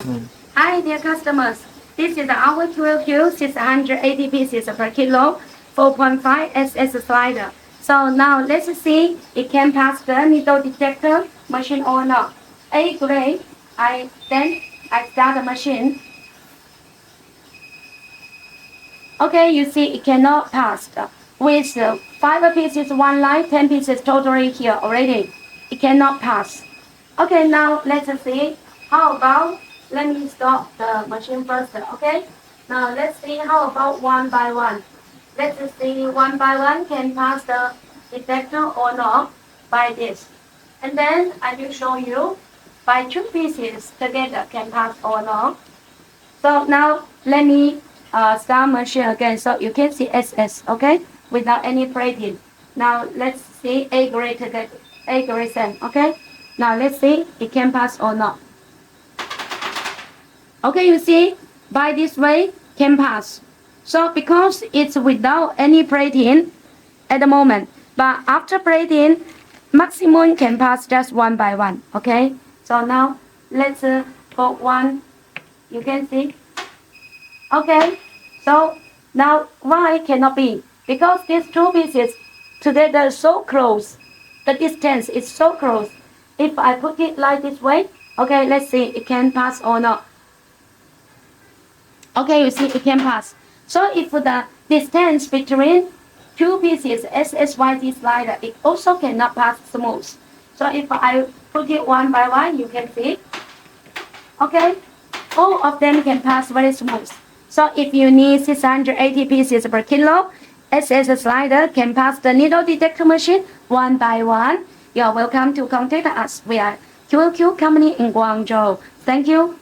Hi dear customers, this is our QQ 680 pieces per kilo, 4.5 SS slider. So now let's see it can pass the needle detector machine or not. A grade, then I start the machine. Okay, you see it cannot pass. With 5 pieces one line, 10 pieces totally here already. It cannot pass. Okay, now let's see. How about, let me stop the machine first, okay? Now let's see how about one by one. Let's see one by one can pass the detector or not by this. And then I will show you by 2 pieces together can pass or not. So now let me start machine again so you can see SS, okay? Without any plating. Now let's see A grade together, A grade same, okay? Now let's see it can pass or not. Okay, you see, by this way can pass. So because it's without any plating at the moment, but after plating, maximum can pass just one by one, okay? So now let's put one, you can see. Okay, so now why cannot be? Because these 2 pieces together are so close. The distance is so close. If I put it like this way, okay, let's see it can pass or not. Okay, you see it can pass. So if the distance between 2 pieces SSYD slider, it also cannot pass smooth. So if I put it one by one, you can see. Okay, all of them can pass very smooth. So if you need 680 pieces per kilo, SS slider can pass the needle detector machine one by one. You are welcome to contact us. We are QQ company in Guangzhou. Thank you.